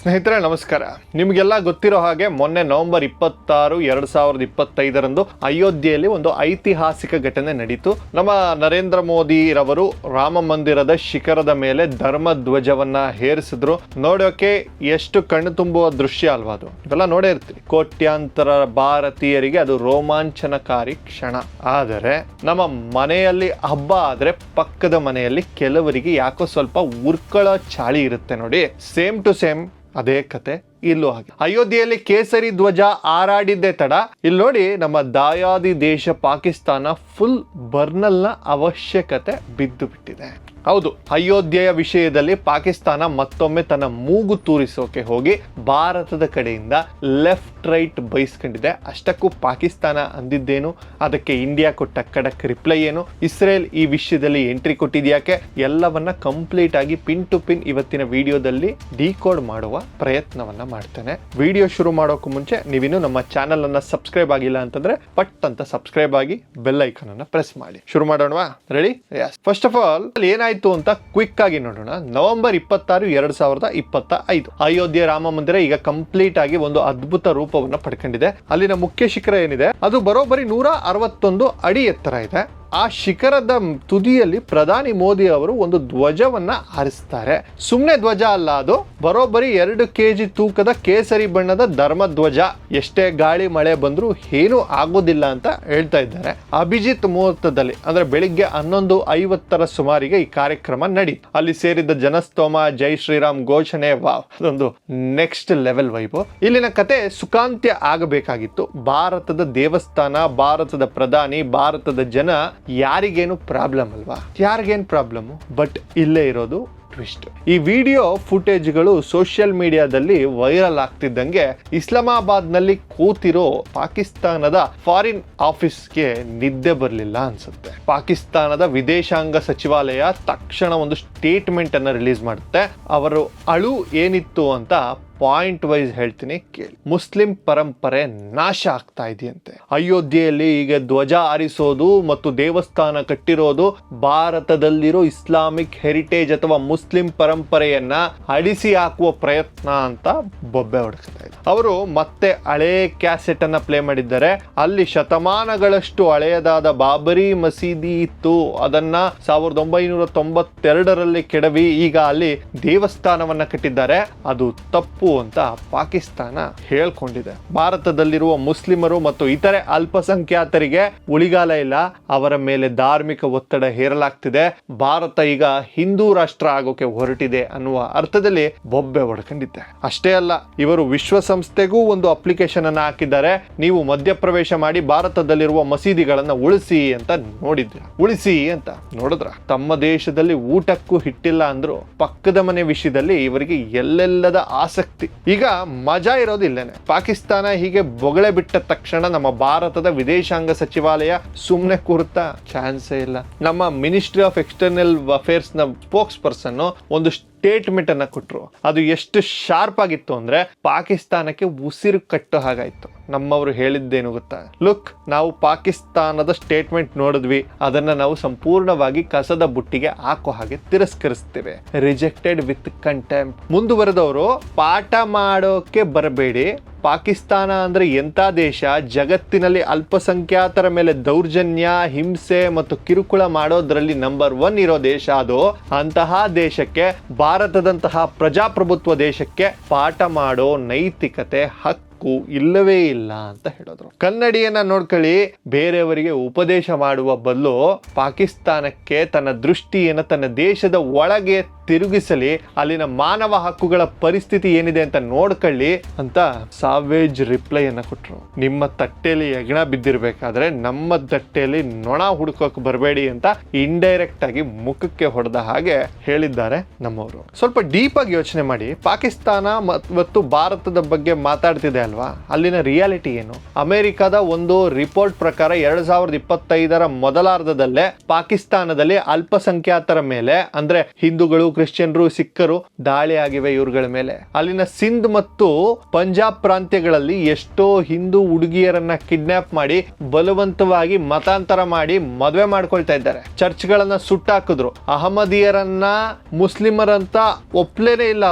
ಸ್ನೇಹಿತರೆ ನಮಸ್ಕಾರ. ನಿಮಗೆಲ್ಲ ಗೊತ್ತಿರೋ ಹಾಗೆ ಮೊನ್ನೆ ನವೆಂಬರ್ 26, 2025 ಅಯೋಧ್ಯೆಯಲ್ಲಿ ಒಂದು ಐತಿಹಾಸಿಕ ಘಟನೆ ನಡೀತು. ನಮ್ಮ ನರೇಂದ್ರ ಮೋದಿ ರವರು ರಾಮ ಮಂದಿರದ ಶಿಖರದ ಮೇಲೆ ಧರ್ಮ ಧ್ವಜವನ್ನ ಹೇರಿಸಿದ್ರು. ನೋಡೋಕೆ ಎಷ್ಟು ಕಣ್ಣು ತುಂಬುವ ದೃಶ್ಯ ಅಲ್ವಾ ಅದು. ಇವೆಲ್ಲ ನೋಡೇ ಇರ್ತೀವಿ. ಕೋಟ್ಯಾಂತರ ಭಾರತೀಯರಿಗೆ ಅದು ರೋಮಾಂಚನಕಾರಿ ಕ್ಷಣ. ಆದರೆ ನಮ್ಮ ಮನೆಯಲ್ಲಿ ಹಬ್ಬ ಆದ್ರೆ ಪಕ್ಕದ ಮನೆಯಲ್ಲಿ ಕೆಲವರಿಗೆ ಯಾಕೋ ಸ್ವಲ್ಪ ಉರ್ಕೊಳ್ಳೋ ಚಾಳಿ ಇರುತ್ತೆ ನೋಡಿ. ಸೇಮ್ ಟು ಸೇಮ್ ಅದೇ ಕತೆ ಇಲ್ಲೂ ಹಾಗೆ. ಅಯೋಧ್ಯೆಯಲ್ಲಿ ಕೇಸರಿ ಧ್ವಜ ಹಾರಾಡಿದ್ದೇ ತಡ ಇಲ್ಲಿ ನೋಡಿ ನಮ್ಮ ದಾಯಾದಿ ದೇಶ ಪಾಕಿಸ್ತಾನ ಫುಲ್ ಬರ್ನಲ್ನ ಅವಶ್ಯಕತೆ ಬಿದ್ದು ಬಿಟ್ಟಿದೆ. ಹೌದು, ಅಯೋಧ್ಯೆಯ ವಿಷಯದಲ್ಲಿ ಪಾಕಿಸ್ತಾನ ಮತ್ತೊಮ್ಮೆ ತನ್ನ ಮೂಗು ತೂರಿಸೋಕೆ ಹೋಗಿ ಭಾರತದ ಕಡೆಯಿಂದ ಲೆಫ್ಟ್ ರೈಟ್ ಬೈಸ್ಕೊಂಡಿದೆ. ಅಷ್ಟಕ್ಕೂ ಪಾಕಿಸ್ತಾನ ಅಂದಿದ್ದೇನು, ಅದಕ್ಕೆ ಇಂಡಿಯಾ ಕೊಟ್ಟ ಖಡಕ್ ರಿಪ್ಲೈ ಏನು, ಇಸ್ರೇಲ್ ಈ ವಿಷಯದಲ್ಲಿ ಎಂಟ್ರಿ ಕೊಟ್ಟಿದ್ಯಾಕೆ, ಎಲ್ಲವನ್ನ ಕಂಪ್ಲೀಟ್ ಆಗಿ ಪಿನ್ ಟು ಪಿನ್ ಇವತ್ತಿನ ವಿಡಿಯೋದಲ್ಲಿ ಡಿಕೋಡ್ ಮಾಡುವ ಪ್ರಯತ್ನವನ್ನ ಮಾಡ್ತೇನೆ. ವಿಡಿಯೋ ಶುರು ಮಾಡೋಕ್ಕೂ ಮುಂಚೆ ನೀವಿನ್ನು ನಮ್ಮ ಚಾನೆಲ್ ಅನ್ನ ಸಬ್ಸ್ಕ್ರೈಬ್ ಆಗಿಲ್ಲ ಅಂತಂದ್ರೆ ಪಟ್ ಅಂತ ಸಬ್ಸ್ಕ್ರೈಬ್ ಆಗಿ ಬೆಲ್ ಐಕಾನ್ ಅನ್ನ ಪ್ರೆಸ್ ಮಾಡಿ. ಶುರು ಮಾಡೋಣವಾ? ರೆಡಿ? ಫಸ್ಟ್ ಆಫ್ ಆಲ್ ಏನಾಯ್ತು ಅಂತ ಕ್ವಿಕ್ ಆಗಿ ನೋಡೋಣ. ನವೆಂಬರ್ 26, 2025 ಅಯೋಧ್ಯೆ ರಾಮ ಮಂದಿರ ಈಗ ಕಂಪ್ಲೀಟ್ ಆಗಿ ಒಂದು ಅದ್ಭುತ ರೂಪವನ್ನು ಪಡ್ಕೊಂಡಿದೆ. ಅಲ್ಲಿನ ಮುಖ್ಯ ಶಿಖರ ಏನಿದೆ ಅದು ಬರೋಬ್ಬರಿ 161 ಅಡಿ ಎತ್ತರ ಇದೆ. ಆ ಶಿಖರದ ತುದಿಯಲ್ಲಿ ಪ್ರಧಾನಿ ಮೋದಿ ಅವರು ಒಂದು ಧ್ವಜವನ್ನ ಹಾರಿಸ್ತಾರೆ. ಸುಮ್ಮನೆ ಧ್ವಜ ಅಲ್ಲ, ಅದು ಬರೋಬ್ಬರಿ 2 kg ತೂಕದ ಕೇಸರಿ ಬಣ್ಣದ ಧರ್ಮ ಧ್ವಜ. ಎಷ್ಟೇ ಗಾಳಿ ಮಳೆ ಬಂದರೂ ಏನೂ ಆಗೋದಿಲ್ಲ ಅಂತ ಹೇಳ್ತಾ ಇದ್ದಾರೆ. ಅಭಿಜಿತ್ ಮುಹೂರ್ತದಲ್ಲಿ ಅಂದ್ರೆ ಬೆಳಿಗ್ಗೆ 11:50 ಸುಮಾರಿಗೆ ಈ ಕಾರ್ಯಕ್ರಮ ನಡೀತು. ಅಲ್ಲಿ ಸೇರಿದ್ದ ಜನಸ್ತೋಮ, ಜೈ ಶ್ರೀರಾಮ್ ಘೋಷಣೆ, ವಾವ್, ಅದೊಂದು ನೆಕ್ಸ್ಟ್ ಲೆವೆಲ್ ವೈಬ್. ಇಲ್ಲಿನ ಕತೆ ಸುಖಾಂತ್ಯ ಆಗಬೇಕಾಗಿತ್ತು. ಭಾರತದ ದೇವಸ್ಥಾನ, ಭಾರತದ ಪ್ರಧಾನಿ, ಭಾರತದ ಜನ ಯಾರಿಗೇನು ಪ್ರಾಬ್ಲಮ್ ಅಲ್ವಾ? ಯಾರಿಗೇನು ಪ್ರಾಬ್ಲಮ್? ಬಟ್ ಇಲ್ಲೇ ಇರೋದು ಟ್ವಿಸ್ಟ್. ಈ ವಿಡಿಯೋ ಫುಟೇಜ್ಗಳು ಸೋಷಿಯಲ್ ಮೀಡಿಯಾದಲ್ಲಿ ವೈರಲ್ ಆಗ್ತಿದ್ದಂಗೆ ಇಸ್ಲಾಮಾಬಾದ್ ನಲ್ಲಿ ಕೂತಿರೋ ಪಾಕಿಸ್ತಾನದ ಫಾರಿನ್ ಆಫೀಸ್ಗೆ ನಿದ್ದೆ ಬರಲಿಲ್ಲ ಅನ್ಸುತ್ತೆ. ಪಾಕಿಸ್ತಾನದ ವಿದೇಶಾಂಗ ಸಚಿವಾಲಯ ತಕ್ಷಣ ಒಂದು ಸ್ಟೇಟ್ಮೆಂಟ್ ಅನ್ನ ರಿಲೀಸ್ ಮಾಡುತ್ತೆ. ಅವರು ಅಳು ಏನಿತ್ತು ಅಂತ ಪಾಯಿಂಟ್ ವೈಸ್ ಹೇಳ್ತೀನಿ ಕೇಳಿ. ಮುಸ್ಲಿಂ ಪರಂಪರೆ ನಾಶ ಆಗ್ತಾ ಇದೆಯಂತೆ. ಅಯೋಧ್ಯೆಯಲ್ಲಿ ಈಗ ಧ್ವಜ ಹಾರಿಸೋದು ಮತ್ತು ದೇವಸ್ಥಾನ ಕಟ್ಟಿರೋದು ಭಾರತದಲ್ಲಿರೋ ಇಸ್ಲಾಮಿಕ್ ಹೆರಿಟೇಜ್ ಅಥವಾ ಮುಸ್ಲಿಂ ಪರಂಪರೆಯನ್ನ ಅಳಿಸಿ ಹಾಕುವ ಪ್ರಯತ್ನ ಅಂತ ಬೊಬ್ಬೆ ಹೊಡ್ತಾ ಇದೆ. ಅವರು ಮತ್ತೆ ಹಳೆ ಕ್ಯಾಸೆಟ್ ಅನ್ನ ಪ್ಲೇ ಮಾಡಿದ್ದಾರೆ. ಅಲ್ಲಿ ಶತಮಾನಗಳಷ್ಟು ಹಳೆಯದಾದ ಬಾಬರಿ ಮಸೀದಿ ಇತ್ತು. ಅದನ್ನ 1992ರಲ್ಲಿ ಕೆಡವಿ ಈಗ ಅಲ್ಲಿ ದೇವಸ್ಥಾನವನ್ನ ಕಟ್ಟಿದ್ದಾರೆ. ಅದು ತಪ್ಪು ಅಂತ ಪಾಕಿಸ್ತಾನ ಹೇಳ್ಕೊಂಡಿದೆ. ಭಾರತದಲ್ಲಿರುವ ಮುಸ್ಲಿಮರು ಮತ್ತು ಇತರೆ ಅಲ್ಪಸಂಖ್ಯಾತರಿಗೆ ಉಳಿಗಾಲ ಇಲ್ಲ. ಅವರ ಮೇಲೆ ಧಾರ್ಮಿಕ ಒತ್ತಡ ಹೇರಲಾಗ್ತಿದೆ. ಭಾರತ ಈಗ ಹಿಂದೂ ರಾಷ್ಟ್ರ ಆಗೋಕೆ ಹೊರಟಿದೆ ಅನ್ನುವ ಅರ್ಥದಲ್ಲಿ ಬೊಬ್ಬೆ ಹೊಡ್ಕೊಂಡಿದ್ದೆ. ಅಷ್ಟೇ ಅಲ್ಲ, ಇವರು ವಿಶ್ವಸಂಸ್ಥೆಗೂ ಒಂದು ಅಪ್ಲಿಕೇಶನ್ ಅನ್ನ ಹಾಕಿದ್ದಾರೆ. ನೀವು ಮಧ್ಯಪ್ರವೇಶ ಮಾಡಿ ಭಾರತದಲ್ಲಿರುವ ಮಸೀದಿಗಳನ್ನ ಉಳಿಸಿ ಅಂತ ನೋಡಿದ್ರ, ಉಳಿಸಿ ಅಂತ ನೋಡಿದ್ರ. ತಮ್ಮ ದೇಶದಲ್ಲಿ ಊಟಕ್ಕೂ ಹಿಟ್ಟಿಲ್ಲ ಅಂದ್ರು ಪಕ್ಕದ ಮನೆ ವಿಷಯದಲ್ಲಿ ಇವರಿಗೆ ಎಲ್ಲೆಲ್ಲದ ಆಸಕ್ತಿ. ಈಗ ಮಜಾ ಇರೋದು ಇಲ್ಲೇನೆ. ಪಾಕಿಸ್ತಾನ ಹೀಗೆ ಬೊಗಳೆ ಬಿಟ್ಟ ತಕ್ಷಣ ನಮ್ಮ ಭಾರತದ ವಿದೇಶಾಂಗ ಸಚಿವಾಲಯ ಸುಮ್ಮನೆ ಕೂರುತ್ತಾ? ಚಾನ್ಸೇ ಇಲ್ಲ. ನಮ್ಮ ಮಿನಿಸ್ಟ್ರಿ ಆಫ್ ಎಕ್ಸ್ಟರ್ನಲ್ ಅಫೇರ್ಸ್ ನ ಸ್ಪೋಕ್ಸ್ ಪರ್ಸನ್ ಒಂದು ಸ್ಟೇಟ್ಮೆಂಟ್ ಅನ್ನ ಕೊಟ್ರು. ಅದು ಎಷ್ಟು ಶಾರ್ಪ್ ಆಗಿತ್ತು ಅಂದ್ರೆ ಪಾಕಿಸ್ತಾನಕ್ಕೆ ಉಸಿರು ಕಟ್ಟೋ ಹಾಗಾಯ್ತು. ನಮ್ಮವರು ಹೇಳಿದ್ದೇನು ಗೊತ್ತಾ? ಲುಕ್, ನಾವು ಪಾಕಿಸ್ತಾನದ ಸ್ಟೇಟ್ಮೆಂಟ್ ನೋಡಿದ್ವಿ, ಅದನ್ನ ನಾವು ಸಂಪೂರ್ಣವಾಗಿ ಕಸದ ಬುಟ್ಟಿಗೆ ಹಾಕೋ ಹಾಗೆ ತಿರಸ್ಕರಿಸ್ತೇವೆ. Rejected with contempt. ಮುಂದುವರೆದವರು ಪಾಠ ಮಾಡೋಕೆ ಬರಬೇಡಿ. ಪಾಕಿಸ್ತಾನ ಅಂದ್ರೆ ಎಂಥ ದೇಶ? ಜಗತ್ತಿನಲ್ಲಿ ಅಲ್ಪಸಂಖ್ಯಾತರ ಮೇಲೆ ದೌರ್ಜನ್ಯ, ಹಿಂಸೆ ಮತ್ತು ಕಿರುಕುಳ ಮಾಡೋದ್ರಲ್ಲಿ ನಂಬರ್ 1 ಇರೋ ದೇಶ ಅದು. ಅಂತಹ ದೇಶಕ್ಕೆ, ಭಾರತದಂತಹ ಪ್ರಜಾಪ್ರಭುತ್ವ ದೇಶಕ್ಕೆ ಪಾಠ ಮಾಡೋ ನೈತಿಕತೆ, ಹಕ್ಕು ಇಲ್ಲವೇ ಇಲ್ಲ ಅಂತ ಹೇಳಿದ್ರು. ಕನ್ನಡಿಯನ್ನ ನೋಡ್ಕೊಳ್ಳಿ. ಬೇರೆಯವರಿಗೆ ಉಪದೇಶ ಮಾಡುವ ಬದಲು ಪಾಕಿಸ್ತಾನಕ್ಕೆ ತನ್ನ ದೃಷ್ಟಿಯನ್ನು ತನ್ನ ದೇಶದ ಒಳಗೆ ತಿರುಗಿಸಲಿ, ಅಲ್ಲಿನ ಮಾನವ ಹಕ್ಕುಗಳ ಪರಿಸ್ಥಿತಿ ಏನಿದೆ ಅಂತ ನೋಡ್ಕೊಳ್ಳಿ ಅಂತ ಸಾವೇಜ್ ರಿಪ್ಲೈ ಅನ್ನ ಕೊಟ್ರು. ನಿಮ್ಮ ತಟ್ಟೆಯಲ್ಲಿ ಹೆಗಣ ಬಿದ್ದಿರ್ಬೇಕಾದ್ರೆ ನಮ್ಮ ತಟ್ಟೆಯಲ್ಲಿ ನೊಣ ಹುಡುಕೋಕೆ ಬರಬೇಡಿ ಅಂತ ಇಂಡೈರೆಕ್ಟ್ ಆಗಿ ಮುಖಕ್ಕೆ ಹೊಡೆದ ಹಾಗೆ ಹೇಳಿದ್ದಾರೆ ನಮ್ಮವರು. ಸ್ವಲ್ಪ ಡೀಪ್ ಆಗಿ ಯೋಚನೆ ಮಾಡಿ. ಪಾಕಿಸ್ತಾನ ಮತ್ತು ಭಾರತದ ಬಗ್ಗೆ ಮಾತಾಡ್ತಿದೆ ಅಲ್ವಾ? ಅಲ್ಲಿನ ರಿಯಾಲಿಟಿ ಏನು? ಅಮೆರಿಕದ ಒಂದು ರಿಪೋರ್ಟ್ ಪ್ರಕಾರ 2025 ಮೊದಲಾರ್ಧದಲ್ಲೇ ಪಾಕಿಸ್ತಾನದಲ್ಲಿ ಅಲ್ಪಸಂಖ್ಯಾತರ ಮೇಲೆ ಅಂದ್ರೆ ಹಿಂದೂಗಳು, ಕ್ರಿಶ್ಚಿಯನ್ರು ಸಿಖ್ಖರು ದಾಳಿ ಆಗಿವೆ ಇವ್ರುಗಳ ಮೇಲೆ. ಅಲ್ಲಿನ ಸಿಂಧ್ ಮತ್ತು ಪಂಜಾಬ್ ಪ್ರಾಂತ್ಯಗಳಲ್ಲಿ ಎಷ್ಟೋ ಹಿಂದೂ ಹುಡುಗಿಯರನ್ನ ಕಿಡ್ನಾಪ್ ಮಾಡಿ ಬಲವಂತವಾಗಿ ಮತಾಂತರ ಮಾಡಿ ಮದುವೆ ಮಾಡ್ಕೊಳ್ತಾ ಇದ್ದಾರೆ. ಚರ್ಚ್ಗಳನ್ನ ಸುಟ್ಟಾಕಿದ್ರು. ಅಹಮದಿಯರನ್ನ ಮುಸ್ಲಿಮರಂತ ಒಪ್ಲೇನೇ ಇಲ್ಲ.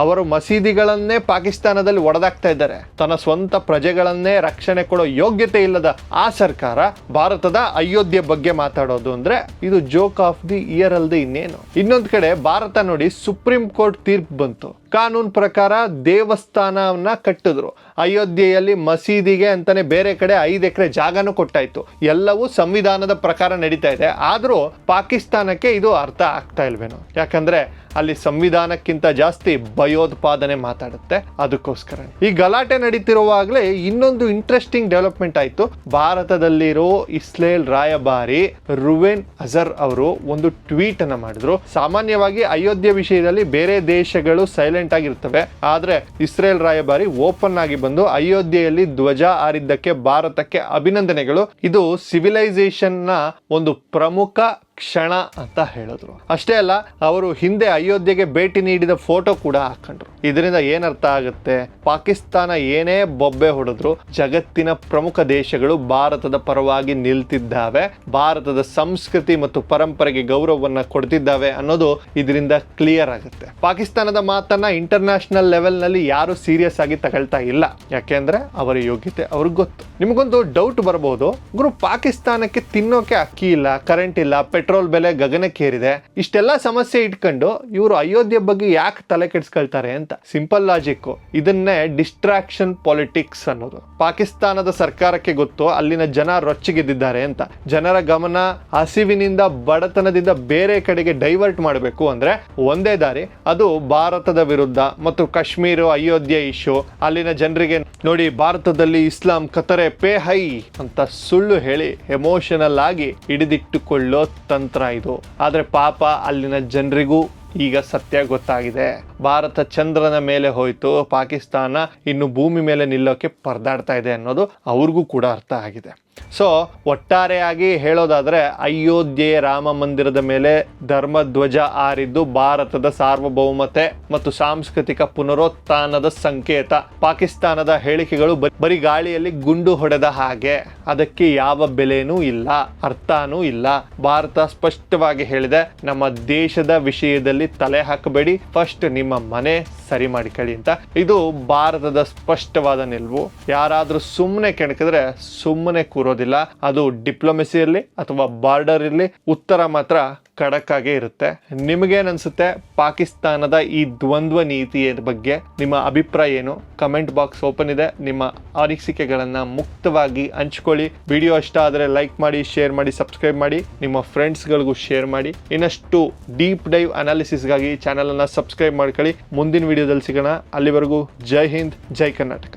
ಅವರು ಮಸೀದಿಗಳನ್ನೇ ಪಾಕಿಸ್ತಾನದಲ್ಲಿ ಒಡೆದಾಕ್ತಾ ಇದ್ದಾರೆ. ತನ್ನ ಸ್ವಂತ ಪ್ರಜೆಗಳನ್ನೇ ರಕ್ಷಣೆ ಕೊಡೋ ಯೋಗ್ಯತೆ ಇಲ್ಲದ ಆ ಸರ್ಕಾರ ಭಾರತದ ಅಯೋಧ್ಯೆ ಬಗ್ಗೆ ಮಾತಾಡೋದು ಅಂದ್ರೆ ಇದು ಜೋಕ್ ಆಫ್ ದಿ ಇಯರ್ ಅಲ್ದೆ ಇನ್ನೇನು. ಇನ್ನೊಂದ್ ಕಡೆ ಭಾರತ ನೋಡಿ, ಸುಪ್ರೀಂ ಕೋರ್ಟ್ ತೀರ್ಪು ಬಂತು. ಕಾನೂನು ಪ್ರಕಾರ ದೇವಸ್ಥಾನವನ್ನ ಕಟ್ಟಿದ್ರು. ಅಯೋಧ್ಯೆಯಲ್ಲಿ ಮಸೀದಿಗೆ ಅಂತಾನೆ ಬೇರೆ ಕಡೆ 5 ಎಕರೆ ಜಾಗನೂ ಕೊಟ್ಟಾಯ್ತು. ಎಲ್ಲವೂ ಸಂವಿಧಾನದ ಪ್ರಕಾರ ನಡೀತಾ ಇದೆ. ಆದ್ರೂ ಪಾಕಿಸ್ತಾನಕ್ಕೆ ಇದು ಅರ್ಥ ಆಗ್ತಾ ಇಲ್ವೇನೋ. ಯಾಕಂದ್ರೆ ಅಲ್ಲಿ ಸಂವಿಧಾನಕ್ಕಿಂತ ಜಾಸ್ತಿ ಭಯೋತ್ಪಾದನೆ ಮಾತಾಡುತ್ತೆ. ಅದಕ್ಕೋಸ್ಕರ ಈ ಗಲಾಟೆ ನಡೀತಿರುವಾಗಲೇ ಇನ್ನೊಂದು ಇಂಟ್ರೆಸ್ಟಿಂಗ್ ಡೆವಲಪ್ಮೆಂಟ್ ಆಯ್ತು. ಭಾರತದಲ್ಲಿರೋ ಇಸ್ರೇಲ್ ರಾಯಭಾರಿ ರುವೆನ್ ಅಜರ್ ಅವರು ಒಂದು ಟ್ವೀಟ್ ಅನ್ನ ಮಾಡಿದ್ರು. ಸಾಮಾನ್ಯವಾಗಿ ಅಯೋಧ್ಯೆ ವಿಷಯದಲ್ಲಿ ಬೇರೆ ದೇಶಗಳು ಸೈಲೆಂಟ್ ಆಗಿರ್ತವೆ, ಆದ್ರೆ ಇಸ್ರೇಲ್ ರಾಯಭಾರಿ ಓಪನ್ ಆಗಿ ಬಂದು ಅಯೋಧ್ಯೆಯಲ್ಲಿ ಧ್ವಜ ಹಾರಿದ್ದಕ್ಕೆ ಭಾರತಕ್ಕೆ ಅಭಿನಂದನೆಗಳು, ಇದು ಸಿವಿಲೈಸೇಷನ್ ನ ಒಂದು ಪ್ರಮುಖ ಕ್ಷಣ ಅಂತ ಹೇಳಿದ್ರು. ಅಷ್ಟೇ ಅಲ್ಲ, ಅವರು ಹಿಂದೆ ಅಯೋಧ್ಯೆಗೆ ಭೇಟಿ ನೀಡಿದ ಫೋಟೋ ಕೂಡ ಹಾಕೊಂಡ್ರು. ಇದರಿಂದ ಏನರ್ಥ ಆಗುತ್ತೆ? ಪಾಕಿಸ್ತಾನ ಏನೇ ಬೊಬ್ಬೆ ಹೊಡೆದ್ರು ಜಗತ್ತಿನ ಪ್ರಮುಖ ದೇಶಗಳು ಭಾರತದ ಪರವಾಗಿ ನಿಲ್ತಿದ್ದಾವೆ, ಭಾರತದ ಸಂಸ್ಕೃತಿ ಮತ್ತು ಪರಂಪರೆಗೆ ಗೌರವವನ್ನ ಕೊಡ್ತಿದ್ದಾವೆ ಅನ್ನೋದು ಇದರಿಂದ ಕ್ಲಿಯರ್ ಆಗುತ್ತೆ. ಪಾಕಿಸ್ತಾನದ ಮಾತನ್ನ ಇಂಟರ್ನ್ಯಾಷನಲ್ ಲೆವೆಲ್ ನಲ್ಲಿ ಯಾರು ಸೀರಿಯಸ್ ಆಗಿ ತಗೊಳ್ತಾ ಇಲ್ಲ. ಯಾಕೆಂದ್ರೆ ಅವರ ಯೋಗ್ಯತೆ ಅವ್ರಿಗೆ ಗೊತ್ತು. ನಿಮಗೊಂದು ಡೌಟ್ ಬರಬಹುದು, ಗುರು ಪಾಕಿಸ್ತಾನಕ್ಕೆ ತಿನ್ನೋಕೆ ಅಕ್ಕಿ ಇಲ್ಲ, ಕರೆಂಟ್ ಇಲ್ಲ, ಪೆಟ್ರೋಲ್ ಬೆಲೆ ಗಗನಕ್ಕೇರಿದೆ, ಇಷ್ಟೆಲ್ಲ ಸಮಸ್ಯೆ ಇಟ್ಕೊಂಡು ಇವರು ಅಯೋಧ್ಯೆ ಬಗ್ಗೆ ಯಾಕೆ ತಲೆ ಕೆಡಿಸ್ಕೊಳ್ತಾರೆ ಅಂತ. Simple logic. ಇದನ್ನೇ ಡಿಸ್ಟ್ರಾಕ್ಷನ್ ಪಾಲಿಟಿಕ್ಸ್ ಅನ್ನೋದು. ಪಾಕಿಸ್ತಾನದ ಸರ್ಕಾರಕ್ಕೆ ಗೊತ್ತು ಅಲ್ಲಿನ ಜನ ರೊಚ್ಚಿಗೆದ್ದಿದ್ದಾರೆ ಅಂತ. ಜನರ ಗಮನ ಹಸಿವಿನಿಂದ ಬಡತನದಿಂದ ಬೇರೆ ಕಡೆಗೆ ಡೈವರ್ಟ್ ಮಾಡಬೇಕು ಅಂದ್ರೆ ಒಂದೇ ದಾರಿ, ಅದು ಭಾರತದ ವಿರುದ್ಧ ಮತ್ತು ಕಾಶ್ಮೀರ ಅಯೋಧ್ಯೆ ಇಶ್ಯೂ. ಅಲ್ಲಿನ ಜನರಿಗೆ ನೋಡಿ, ಭಾರತದಲ್ಲಿ ಇಸ್ಲಾಂ ಕತರೆ ಪೇ ಹೈ ಅಂತ ಸುಳ್ಳು ಹೇಳಿ ಎಮೋಷನಲ್ ಆಗಿ ಹಿಡಿದಿಟ್ಟುಕೊಳ್ಳೋ ತಂತ್ರ ಇದು. ಆದ್ರೆ ಪಾಪ ಅಲ್ಲಿನ ಜನರಿಗೂ ಈಗ ಸತ್ಯ ಗೊತ್ತಾಗಿದೆ. ಭಾರತ ಚಂದ್ರನ ಮೇಲೆ ಹೋಯ್ತು, ಪಾಕಿಸ್ತಾನ ಇನ್ನು ಭೂಮಿ ಮೇಲೆ ನಿಲ್ಲೋಕೆ ಪರದಾಡ್ತಾ ಇದೆ ಅನ್ನೋದು ಅವ್ರಿಗೂ ಕೂಡ ಅರ್ಥ ಆಗಿದೆ. ಸೊ ಒಟ್ಟಾರೆಯಾಗಿ ಹೇಳೋದಾದ್ರೆ ಅಯೋಧ್ಯೆ ರಾಮ ಮಂದಿರದ ಮೇಲೆ ಧರ್ಮಧ್ವಜ ಹಾರಿದ್ದು ಭಾರತದ ಸಾರ್ವಭೌಮತೆ ಮತ್ತು ಸಾಂಸ್ಕೃತಿಕ ಪುನರುತ್ಥಾನದ ಸಂಕೇತ. ಪಾಕಿಸ್ತಾನದ ಹೇಳಿಕೆಗಳು ಬರೀ ಗಾಳಿಯಲ್ಲಿ ಗುಂಡು ಹೊಡೆದ ಹಾಗೆ, ಅದಕ್ಕೆ ಯಾವ ಬೆಲೆನೂ ಇಲ್ಲ, ಅರ್ಥನೂ ಇಲ್ಲ. ಭಾರತ ಸ್ಪಷ್ಟವಾಗಿ ಹೇಳಿದೆ, ನಮ್ಮ ದೇಶದ ವಿಷಯದಲ್ಲಿ ತಲೆ ಹಾಕಬೇಡಿ, ಫಸ್ಟ್ ನಿಮ್ಮ ಮನೆ ಸರಿ ಮಾಡಿಕೊಳ್ಳಿ ಅಂತ. ಇದು ಭಾರತದ ಸ್ಪಷ್ಟವಾದ ನಿಲುವು. ಯಾರಾದ್ರೂ ಸುಮ್ಮನೆ ಕೆಣಕಿದ್ರೆ ಸುಮ್ಮನೆ ಕೂರೋದಿಲ್ಲ. ಅದು ಡಿಪ್ಲೊಮೆಸಿ ಇರಲಿ ಅಥವಾ ಬಾರ್ಡರ್ ಇರಲಿ, ಉತ್ತರ ಮಾತ್ರ ಖಡಕ್ ಆಗೇ ಇರುತ್ತೆ. ನಿಮಗೇನನ್ಸುತ್ತೆ ಪಾಕಿಸ್ತಾನದ ಈ ದ್ವಂದ್ವ ನೀತಿಯ ಬಗ್ಗೆ? ನಿಮ್ಮ ಅಭಿಪ್ರಾಯ ಏನು? ಕಮೆಂಟ್ ಬಾಕ್ಸ್ ಓಪನ್ ಇದೆ. ನಿಮ್ಮ ಅನಿಸಿಕೆಗಳನ್ನ ಮುಕ್ತವಾಗಿ ಹಂಚ್ಕೊಳ್ಳಿ. ವಿಡಿಯೋ ಇಷ್ಟ ಆದರೆ ಲೈಕ್ ಮಾಡಿ, ಶೇರ್ ಮಾಡಿ, ಸಬ್ಸ್ಕ್ರೈಬ್ ಮಾಡಿ, ನಿಮ್ಮ ಫ್ರೆಂಡ್ಸ್ಗಳಿಗೂ ಶೇರ್ ಮಾಡಿ. ಇನ್ನಷ್ಟು ಡೀಪ್ ಡೈವ್ ಅನಾಲಿಸಿಸ್ಗಾಗಿ ಚಾನಲ್ ಅನ್ನ ಸಬ್ಸ್ಕ್ರೈಬ್ ಮಾಡ್ಕೊಳ್ಳಿ. ಮುಂದಿನ ವಿಡಿಯೋದಲ್ಲಿ ಸಿಗೋಣ. ಅಲ್ಲಿವರೆಗೂ ಜೈ ಹಿಂದ್, ಜೈ ಕರ್ನಾಟಕ.